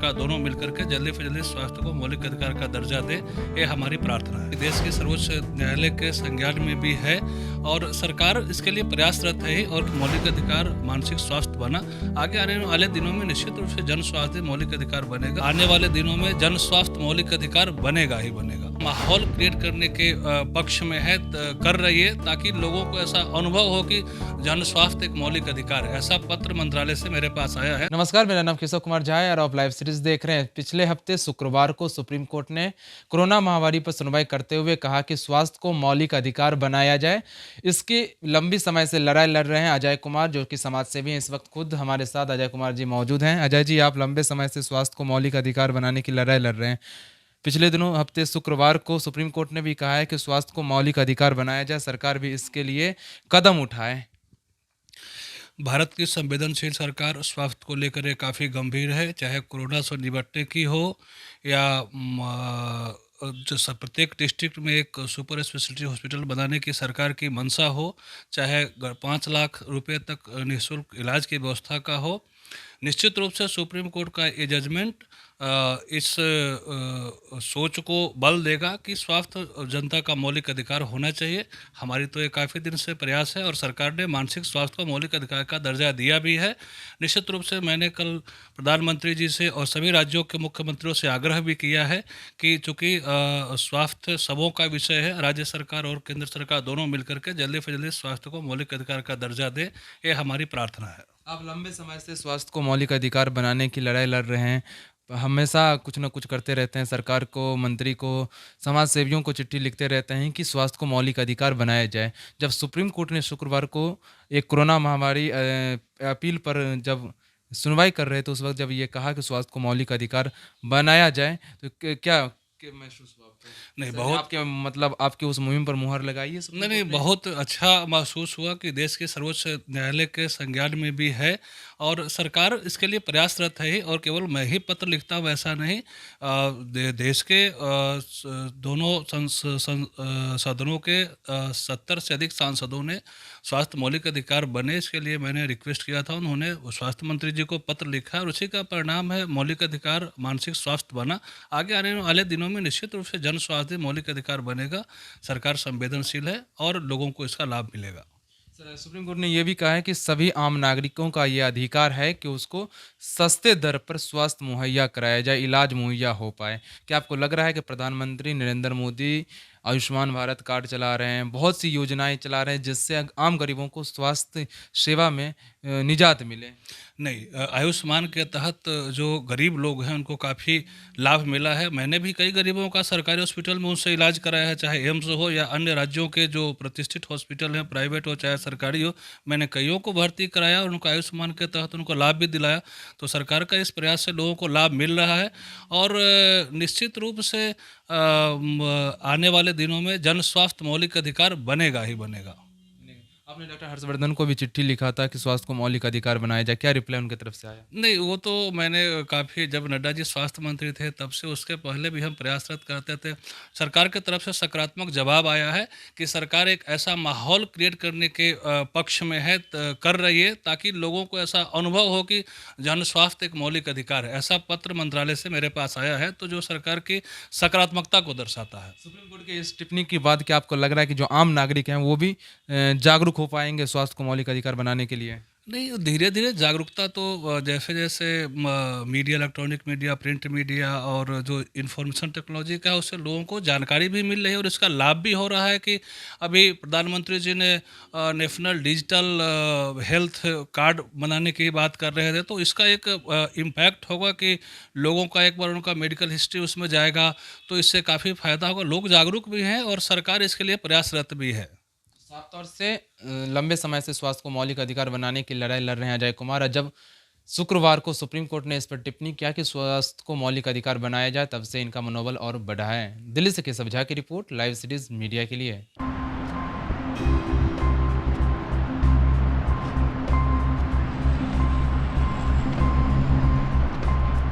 सरकार दोनों मिलकर के जल्दी से जल्दी स्वास्थ्य को मौलिक अधिकार का दर्जा दे, ये हमारी प्रार्थना है। देश के सर्वोच्च न्यायालय के संज्ञान में भी है और सरकार इसके लिए प्रयासरत है और मौलिक अधिकार मानसिक स्वास्थ्य बना। आगे आने वाले दिनों में निश्चित रूप से जन स्वास्थ्य मौलिक अधिकार बनेगा। आने वाले दिनों में जन स्वास्थ्य मौलिक अधिकार बनेगा ही बनेगा। माहौल क्रिएट करने के पक्ष में है, कर रही है, ताकि लोगों को ऐसा अनुभव हो कि जन स्वास्थ्य एक मौलिक अधिकार है। ऐसा पत्र मंत्रालय से मेरे पास आया है। नमस्कार, मेरा नाम केशव कुमार झा है और आप लाइव सीरीज देख रहे हैं। पिछले हफ्ते शुक्रवार को सुप्रीम कोर्ट ने कोरोना महामारी पर सुनवाई करते हुए कहा कि स्वास्थ्य को मौलिक अधिकार बनाया जाए। इसकी लंबी समय से लड़ाई लड़ रहे हैं अजय कुमार, जो कि समाज सेवी हैं। इस वक्त खुद हमारे साथ अजय कुमार जी मौजूद हैं। अजय जी, आप लंबे समय से स्वास्थ्य को मौलिक अधिकार बनाने की लड़ाई लड़ रहे हैं। पिछले दिनों हफ्ते शुक्रवार को सुप्रीम कोर्ट ने भी कहा है कि स्वास्थ्य को मौलिक अधिकार बनाया जाए, सरकार भी इसके लिए कदम उठाए। भारत की संवेदनशील सरकार स्वास्थ्य को लेकर ये काफ़ी गंभीर है, चाहे कोरोना से निपटने की हो या जो प्रत्येक डिस्ट्रिक्ट में एक सुपर स्पेशलिटी हॉस्पिटल बनाने की सरकार की मंशा हो, चाहे 5 लाख रुपए तक निःशुल्क इलाज की व्यवस्था का हो। निश्चित रूप से सुप्रीम कोर्ट का ये जजमेंट इस सोच को बल देगा कि स्वास्थ्य जनता का मौलिक अधिकार होना चाहिए। हमारी तो ये काफ़ी दिन से प्रयास है और सरकार ने मानसिक स्वास्थ्य को मौलिक अधिकार का दर्जा दिया भी है। निश्चित रूप से मैंने कल प्रधानमंत्री जी से और सभी राज्यों के मुख्यमंत्रियों से आग्रह भी किया है कि चूँकि स्वास्थ्य सबों का विषय है, राज्य सरकार और केंद्र सरकार दोनों मिलकर के जल्दी से जल्दी स्वास्थ्य को मौलिक अधिकार का दर्जा दे, ये हमारी प्रार्थना है। आप लंबे समय से स्वास्थ्य को मौलिक अधिकार बनाने की लड़ाई लड़ रहे हैं। हमेशा कुछ न कुछ करते रहते हैं, सरकार को, मंत्री को, समाज सेवियों को चिट्ठी लिखते रहते हैं कि स्वास्थ्य को मौलिक अधिकार बनाया जाए। जब सुप्रीम कोर्ट ने शुक्रवार को एक कोरोना महामारी अपील पर जब सुनवाई कर रहे थे, उस वक्त जब ये कहा कि स्वास्थ्य को मौलिक अधिकार बनाया जाए, तो क्या महसूस हुआ आपको? नहीं, सर, बहुत आपके मतलब आपके उस मुहिम पर मुहर लगाई है सुप्रीम नहीं, कोर्ट ने? बहुत अच्छा महसूस हुआ कि देश के सर्वोच्च न्यायालय के संज्ञान में भी है और सरकार इसके लिए प्रयासरत है ही। और केवल मैं ही पत्र लिखता हूँ ऐसा नहीं, देश के दोनों सदनों के 70 से अधिक सांसदों ने स्वास्थ्य मौलिक अधिकार बने, इसके लिए मैंने रिक्वेस्ट किया था। उन्होंने स्वास्थ्य मंत्री जी को पत्र लिखा और उसी का परिणाम है मौलिक अधिकार मानसिक स्वास्थ्य बना। आगे आने वाले दिनों में निश्चित रूप से जन स्वास्थ्य मौलिक अधिकार बनेगा। सरकार संवेदनशील है और लोगों को इसका लाभ मिलेगा। सर, सुप्रीम कोर्ट ने यह भी कहा है कि सभी आम नागरिकों का ये अधिकार है कि उसको सस्ते दर पर स्वास्थ्य मुहैया कराया जाए, इलाज मुहैया हो पाए। क्या आपको लग रहा है कि प्रधानमंत्री नरेंद्र मोदी आयुष्मान भारत कार्ड चला रहे हैं, बहुत सी योजनाएं चला रहे हैं, जिससे आम गरीबों को स्वास्थ्य सेवा में निजात मिले? नहीं, आयुष्मान के तहत जो गरीब लोग हैं उनको काफ़ी लाभ मिला है। मैंने भी कई गरीबों का सरकारी हॉस्पिटल में उनसे इलाज कराया है, चाहे एम्स हो या अन्य राज्यों के जो प्रतिष्ठित हॉस्पिटल हैं, प्राइवेट हो चाहे सरकारी हो। मैंने कईयों को भर्ती कराया और उनको आयुष्मान के तहत उनको लाभ भी दिलाया। तो सरकार का इस प्रयास से लोगों को लाभ मिल रहा है और निश्चित रूप से आने वाले दिनों में जन स्वास्थ्य मौलिक अधिकार बनेगा ही बनेगा। आपने डॉक्टर हर्षवर्धन को भी चिट्ठी लिखा था कि स्वास्थ्य को मौलिक अधिकार बनाया जाए, क्या रिप्लाई उनकी तरफ से आया? नहीं, वो तो मैंने काफ़ी, जब नड्डा जी स्वास्थ्य मंत्री थे तब से, उसके पहले भी हम प्रयासरत करते थे। सरकार की तरफ से सकारात्मक जवाब आया है कि सरकार एक ऐसा माहौल क्रिएट करने के पक्ष में है, कर रही है, ताकि लोगों को ऐसा अनुभव हो कि जन स्वास्थ्य एक मौलिक अधिकार है। ऐसा पत्र मंत्रालय से मेरे पास आया है, तो जो सरकार की सकारात्मकता को दर्शाता है। सुप्रीम कोर्ट के इस टिप्पणी के बाद क्या आपको लग रहा है कि जो आम नागरिक हैं वो भी जागरूक हो पाएंगे स्वास्थ्य को मौलिक अधिकार बनाने के लिए? नहीं, धीरे धीरे जागरूकता तो जैसे जैसे media, electronic media, print media और जो इंफॉर्मेशन टेक्नोलॉजी का है, उससे लोगों को जानकारी भी मिल रही है और इसका लाभ भी हो रहा है। कि अभी प्रधानमंत्री जी ने नेशनल डिजिटल हेल्थ कार्ड बनाने की बात कर रहे थे, तो इसका एक इम्पैक्ट होगा कि लोगों का एक बार उनका मेडिकल हिस्ट्री उसमें जाएगा, तो इससे काफ़ी फ़ायदा होगा। लोग जागरूक भी हैं और सरकार इसके लिए प्रयासरत भी है। साफ तौर से लंबे समय से स्वास्थ्य को मौलिक अधिकार बनाने की लड़ाई लड़ रहे हैं अजय कुमार, और जब शुक्रवार को सुप्रीम कोर्ट ने इस पर टिप्पणी किया कि स्वास्थ्य को मौलिक अधिकार बनाया जाए, तब से इनका मनोबल और बढ़ा है। दिल्ली से केशव झा की रिपोर्ट, लाइव सीरीज मीडिया के लिए।